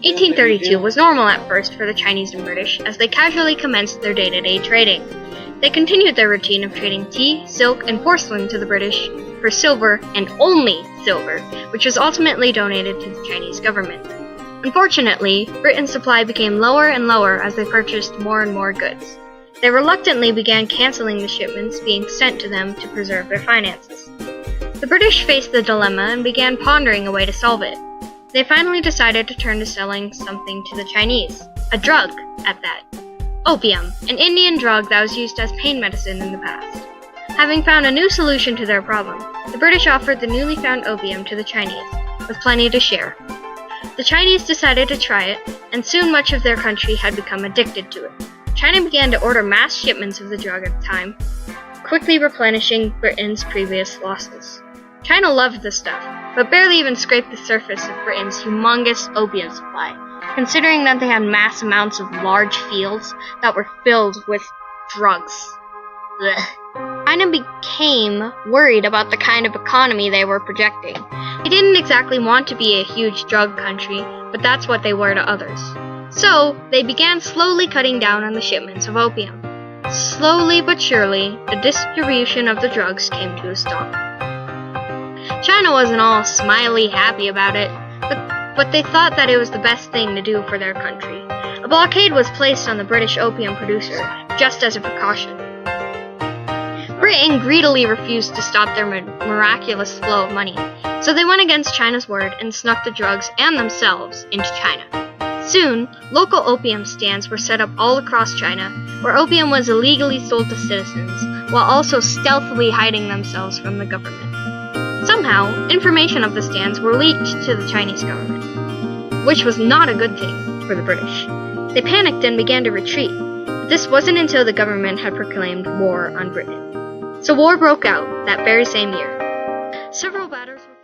1832 was normal at first for the Chinese and British as they casually commenced their day-to-day trading. They continued their routine of trading tea, silk, and porcelain to the British for silver, and only silver, which was ultimately donated to the Chinese government. Unfortunately, Britain's supply became lower and lower as they purchased more and more goods. They reluctantly began canceling the shipments being sent to them to preserve their finances. The British faced the dilemma and began pondering a way to solve it. They finally decided to turn to selling something to the Chinese, a drug at that. Opium, an Indian drug that was used as pain medicine in the past. Having found a new solution to their problem, the British offered the newly found opium to the Chinese, with plenty to share. The Chinese decided to try it, and soon much of their country had become addicted to it. China began to order mass shipments of the drug at the time, quickly replenishing Britain's previous losses. China loved the stuff, but barely even scraped the surface of Britain's humongous opium supply, considering that they had mass amounts of large fields that were filled with drugs. Ugh. China became worried about the kind of economy they were projecting. They didn't exactly want to be a huge drug country, but that's what they were to others. So, they began slowly cutting down on the shipments of opium. Slowly but surely, the distribution of the drugs came to a stop. China wasn't all smiley happy about it, but they thought that it was the best thing to do for their country. A blockade was placed on the British opium producer, just as a precaution. Britain greedily refused to stop their miraculous flow of money, so they went against China's word and snuck the drugs and themselves into China. Soon, local opium stands were set up all across China, where opium was illegally sold to citizens, while also stealthily hiding themselves from the government. Somehow, information of the stands were leaked to the Chinese government, which was not a good thing for the British. They panicked and began to retreat, but this wasn't until the government had proclaimed war on Britain. So war broke out that very same year. Several battles were